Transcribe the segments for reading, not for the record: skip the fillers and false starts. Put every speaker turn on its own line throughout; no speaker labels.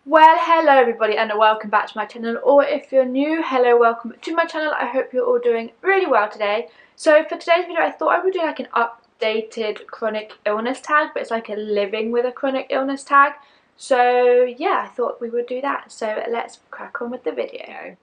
Well, hello everybody and welcome back to my channel, or if you're new, hello, welcome to my channel. I hope you're all doing really well today. So for today's video I thought I would do like an updated chronic illness tag, but it's like a living with a chronic illness tag. So yeah, I thought we would do that. So let's crack on with the video.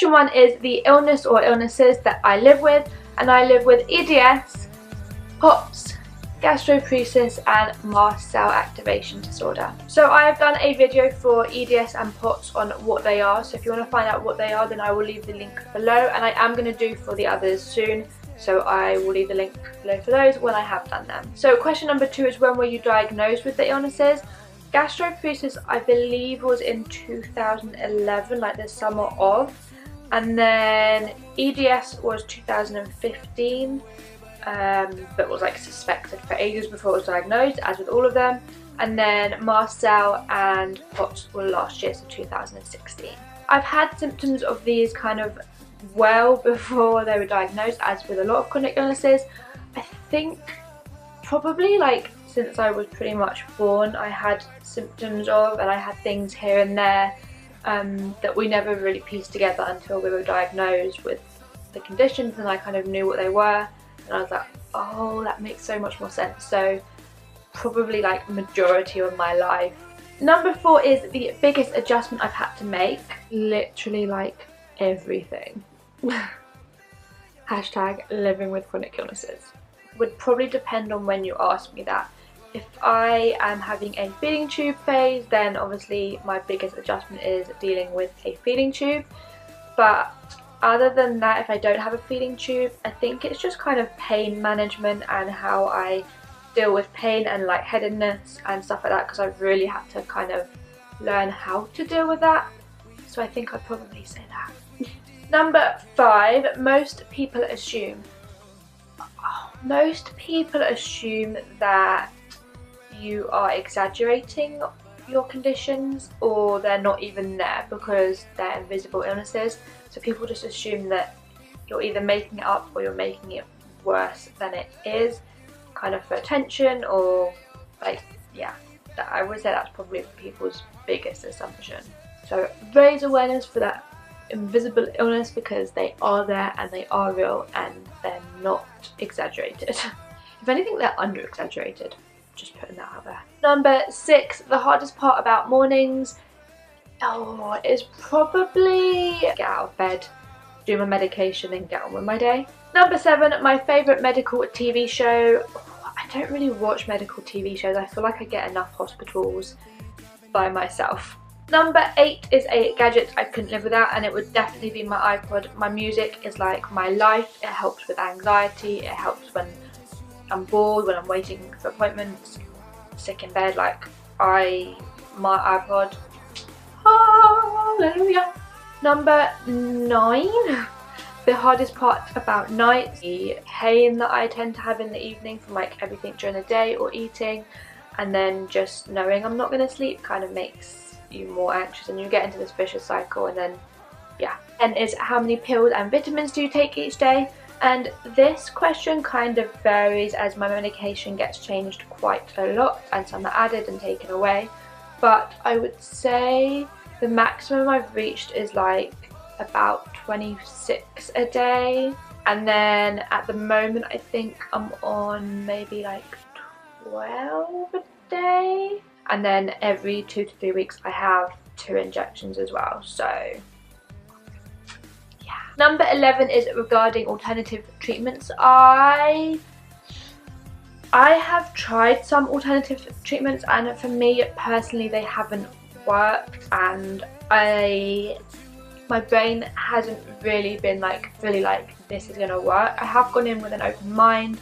One is the illness or illnesses that I live with, and I live with EDS, POTS, gastroparesis and mast cell activation disorder. So I have done a video for EDS and POTS on what they are, so if you want to find out what they are then I will leave the link below, and I am going to do for the others soon, so I will leave the link below for those when I have done them. So question number 2 is, when were you diagnosed with the illnesses? Gastroparesis I believe was in 2011, like the summer of. And then EDS was 2015, but was like suspected for ages before it was diagnosed, as with all of them. And then mast cell and POTS were last year, so 2016. I've had symptoms of these kind of well before they were diagnosed, as with a lot of chronic illnesses. I think probably like since I was pretty much born I had symptoms of, and I had things here and there that we never really pieced together until we were diagnosed with the conditions, and I kind of knew what they were, and I was like, oh, that makes so much more sense. So probably like majority of my life. Number 4 is the biggest adjustment I've had to make. Literally like everything. Hashtag living with chronic illnesses. Would probably depend on when you ask me that. If I am having a feeding tube phase, then obviously my biggest adjustment is dealing with a feeding tube. But other than that, if I don't have a feeding tube, I think it's just kind of pain management and how I deal with pain and lightheadedness and stuff like that, because I've really had to kind of learn how to deal with that. So I think I'd probably say that. Number 5, most people assume that you are exaggerating your conditions, or they're not even there because they're invisible illnesses. So people just assume that you're either making it up or you're making it worse than it is, kind of for attention, or like, yeah, I would say that's probably people's biggest assumption. So raise awareness for that invisible illness, because they are there and they are real and they're not exaggerated. If anything, they're under exaggerated. Just putting that out there. Number 6, the hardest part about mornings is probably get out of bed, do my medication and get on with my day. Number 7, my favourite medical TV show. I don't really watch medical TV shows. I feel like I get enough hospitals by myself. Number 8 is a gadget I couldn't live without, and it would definitely be my iPod. My music is like my life. It helps with anxiety, it helps when I'm bored, when I'm waiting for appointments, sick in bed, like my iPod. Hallelujah. Number 9, the hardest part about nights, the pain that I tend to have in the evening from like everything during the day or eating, and then just knowing I'm not going to sleep kind of makes you more anxious, and you get into this vicious cycle. And then yeah. And is, how many pills and vitamins do you take each day? And this question kind of varies as my medication gets changed quite a lot, and some are added and taken away. But I would say the maximum I've reached is like about 26 a day. And then at the moment I think I'm on maybe like 12 a day. And then every 2 to 3 weeks I have 2 injections as well. So number 11 is regarding alternative treatments. I have tried some alternative treatments, and for me personally they haven't worked, and my brain hasn't really been like really like this is gonna work. I have gone in with an open mind,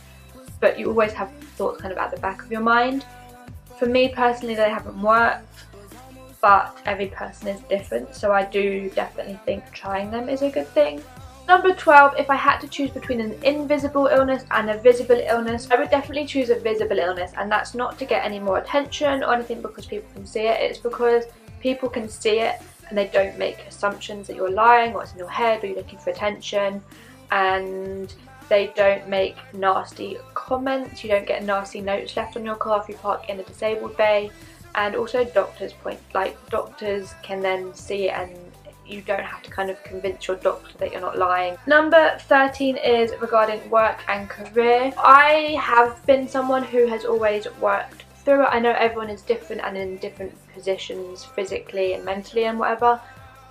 but you always have thoughts kind of at the back of your mind. For me personally they haven't worked, but every person is different, so I do definitely think trying them is a good thing. Number 12, if I had to choose between an invisible illness and a visible illness, I would definitely choose a visible illness, and that's not to get any more attention or anything because people can see it. It's because people can see it and they don't make assumptions that you're lying or it's in your head or you're looking for attention, and they don't make nasty comments. You don't get nasty notes left on your car if you park in a disabled bay. And also doctors doctors can then see it, and you don't have to kind of convince your doctor that you're not lying. Number 13 is regarding work and career. I have been someone who has always worked through it. I know everyone is different and in different positions physically and mentally and whatever.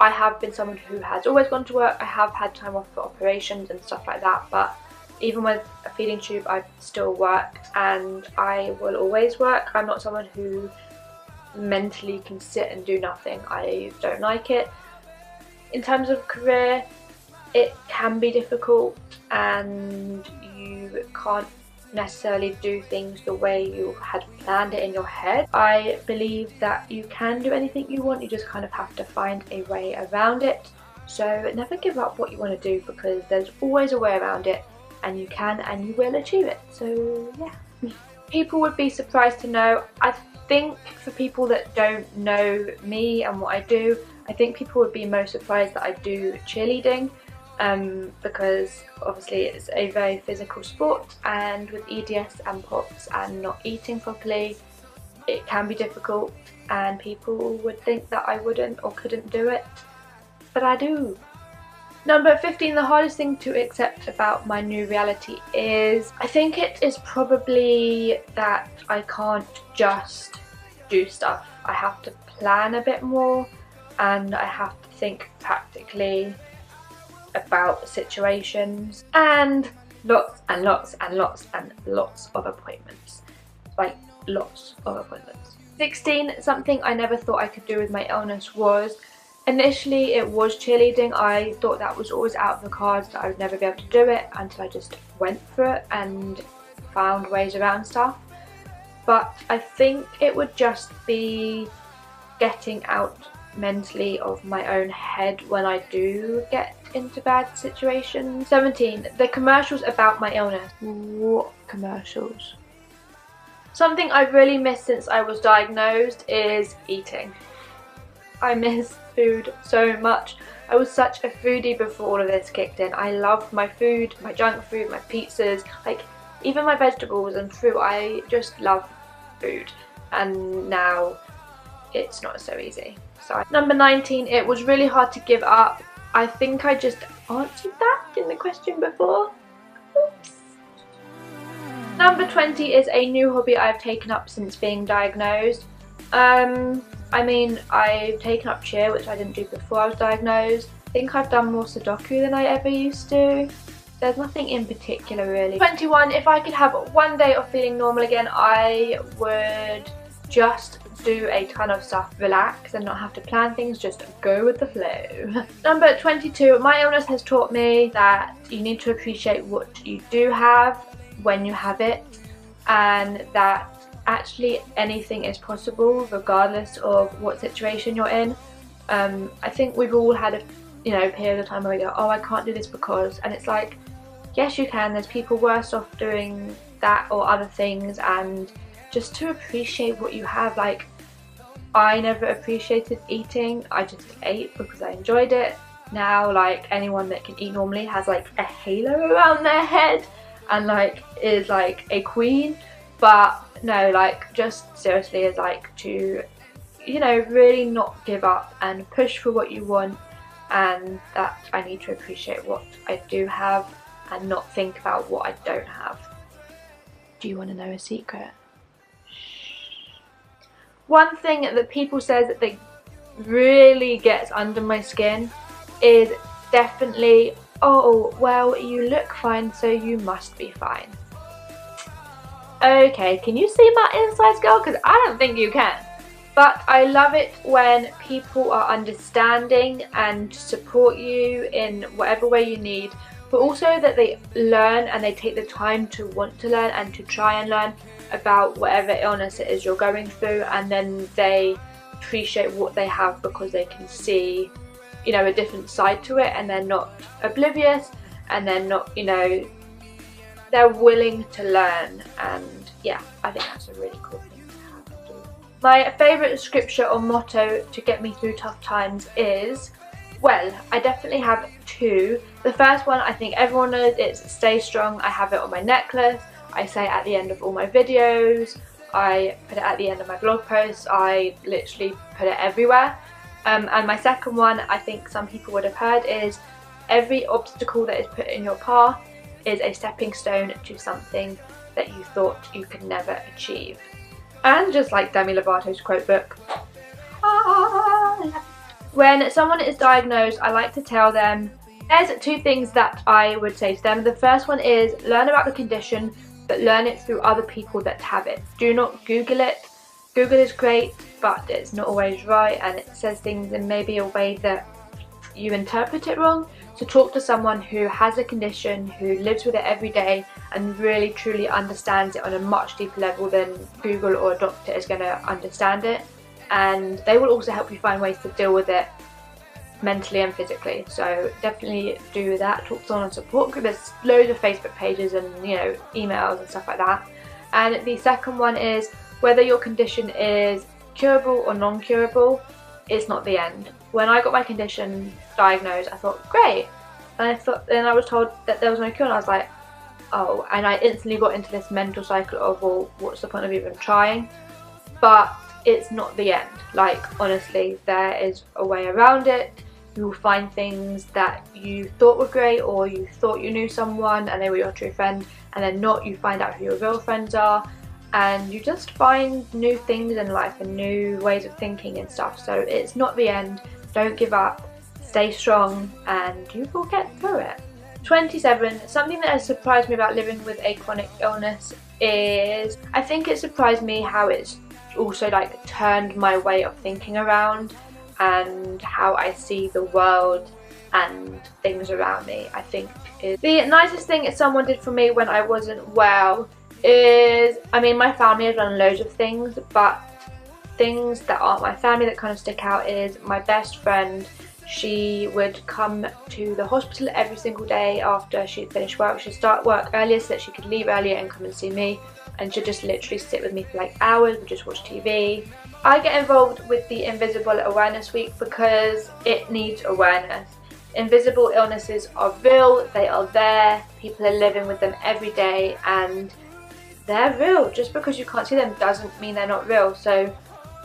I have been someone who has always gone to work. I have had time off for operations and stuff like that, but even with a feeding tube I still work, and I will always work. I'm not someone who mentally can sit and do nothing. I don't like it. In terms of career, it can be difficult and you can't necessarily do things the way you had planned it in your head. I believe that you can do anything you want, you just kind of have to find a way around it. So never give up what you want to do, because there's always a way around it, and you can and you will achieve it. So yeah. People would be surprised to know, I think for people that don't know me and what I do, I think people would be most surprised that I do cheerleading, because obviously it's a very physical sport, and with EDS and POTS and not eating properly, it can be difficult, and people would think that I wouldn't or couldn't do it, but I do. Number 15, the hardest thing to accept about my new reality is, I think it is probably that I can't just do stuff. I have to plan a bit more, and I have to think practically about situations, and lots and lots and lots and lots of appointments. Like lots of appointments. 16, something I never thought I could do with my illness was, initially it was cheerleading. I thought that was always out of the cards, that I would never be able to do it, until I just went for it and found ways around stuff. But I think it would just be getting out mentally of my own head when I do get into bad situations. 17, the commercials about my illness. What commercials? Something I've really missed since I was diagnosed is eating. I miss food so much. I was such a foodie before all of this kicked in. I loved my food, my junk food, my pizzas, like even my vegetables and fruit. I just love food, and now it's not so easy. So number 19, it was really hard to give up. I think I just answered that in the question before. Oops. Number 20 is a new hobby I've taken up since being diagnosed. I mean, I've taken up cheer, which I didn't do before I was diagnosed. I think I've done more Sudoku than I ever used to. There's nothing in particular really. 21, if I could have one day of feeling normal again, I would just do a ton of stuff, relax and not have to plan things, just go with the flow. Number 22, my illness has taught me that you need to appreciate what you do have when you have it, and that actually anything is possible regardless of what situation you're in. I think we've all had a period of time where we go, oh, I can't do this because, and it's like, yes you can. There's people worse off doing that or other things, and just to appreciate what you have. Like, I never appreciated eating, I just ate because I enjoyed it. Now, like, anyone that can eat normally has like a halo around their head and like is like a queen. But no, like, just seriously is like to, really not give up and push for what you want, and that I need to appreciate what I do have and not think about what I don't have. Do you want to know a secret? One thing that people say that really gets under my skin is definitely, oh, well, you look fine, so you must be fine. Okay, can you see my insides, girl? Because I don't think you can. But I love it when people are understanding and support you in whatever way you need, but also that they learn and they take the time to want to learn and to try and learn about whatever illness it is you're going through, and then they appreciate what they have because they can see, a different side to it, and they're not oblivious, and they're not, they're willing to learn. And yeah, I think that's a really cool thing to have and do. My favourite scripture or motto to get me through tough times is, well, I definitely have two. The first one, I think everyone knows, it's stay strong. I have it on my necklace. I say it at the end of all my videos. I put it at the end of my blog posts. I literally put it everywhere. And my second one, I think some people would have heard, is every obstacle that is put in your path is a stepping stone to something that you thought you could never achieve. And just like Demi Lovato's quote book, when someone is diagnosed, I like to tell them, there's two things that I would say to them. The first one is learn about the condition, but learn it through other people that have it. Do not Google it. Google is great, but it's not always right, and it says things in maybe a way that you interpret it wrong. So talk to someone who has a condition, who lives with it every day and really truly understands it on a much deeper level than Google or a doctor is going to understand it. And they will also help you find ways to deal with it mentally and physically. So definitely do that. Talk to someone on support group. There's loads of Facebook pages and, you know, emails and stuff like that. And the second one is whether your condition is curable or non-curable, it's not the end. When I got my condition diagnosed, I thought, great. And then I was told that there was no cure, and I was like, oh. And I instantly got into this mental cycle of, well, what's the point of even trying? But it's not the end. Like, honestly, there is a way around it. You will find things that you thought were great, or you thought you knew someone and they were your true friend, and they're not. You find out who your real friends are, and you just find new things in life and new ways of thinking and stuff. So it's not the end. Don't give up. Stay strong and you will get through it. 27. Something that has surprised me about living with a chronic illness is, I think it surprised me how it's also like turned my way of thinking around and how I see the world and things around me. I think is the nicest thing that someone did for me when I wasn't well is, I mean, my family has done loads of things, but things that aren't my family that kind of stick out is my best friend. She would come to the hospital every single day after she'd finished work. She'd start work earlier so that she could leave earlier and come and see me, and she'd just literally sit with me for like hours. We'd just watch TV. I get involved with the Invisible Awareness Week because it needs awareness. Invisible illnesses are real, they are there, people are living with them every day, and they're real. Just because you can't see them doesn't mean they're not real. So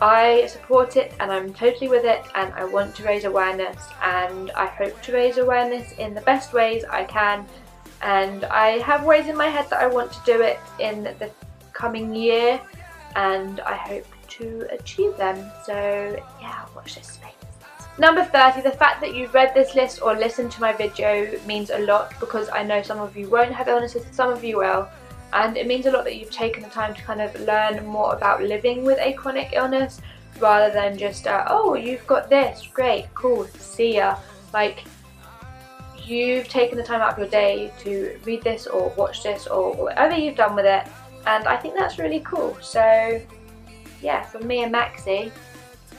I support it and I'm totally with it, and I want to raise awareness, and I hope to raise awareness in the best ways I can, and I have ways in my head that I want to do it in the coming year, and I hope to achieve them. So yeah, watch this space. Number 30, the fact that you've read this list or listened to my video means a lot, because I know some of you won't have illnesses, some of you will. And it means a lot that you've taken the time to kind of learn more about living with a chronic illness, rather than just, oh, you've got this, great, cool, see ya. Like, you've taken the time out of your day to read this or watch this or whatever you've done with it, and I think that's really cool. So yeah, from me and Maxie,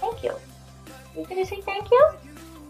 thank you. You're gonna say thank you?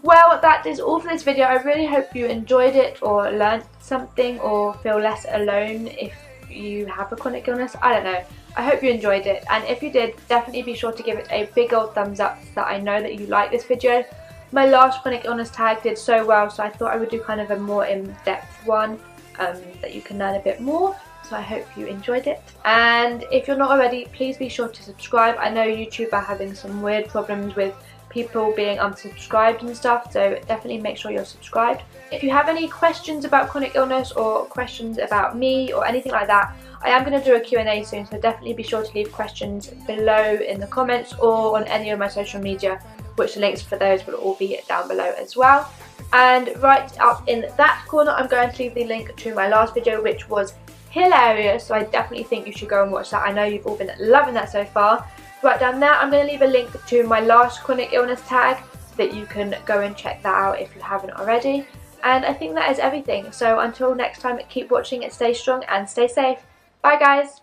Well, that is all for this video. I really hope you enjoyed it or learnt something or feel less alone if you have a chronic illness. I don't know. I hope you enjoyed it, and if you did, definitely be sure to give it a big old thumbs up so that I know that you like this video. My last chronic illness tag did so well, so I thought I would do kind of a more in-depth one that you can learn a bit more. So I hope you enjoyed it, and if you're not already, please be sure to subscribe. I know YouTube are having some weird problems with people being unsubscribed and stuff, so definitely make sure you're subscribed. If you have any questions about chronic illness or questions about me or anything like that, I am going to do a Q&A soon, so definitely be sure to leave questions below in the comments or on any of my social media, which the links for those will all be down below as well. And right up in that corner, I'm going to leave the link to my last video, which was hilarious, so I definitely think you should go and watch that. I know you've all been loving that so far. Right down there, I'm going to leave a link to my last chronic illness tag so that you can go and check that out if you haven't already. And I think that is everything. So until next time, keep watching and stay strong and stay safe. Bye guys!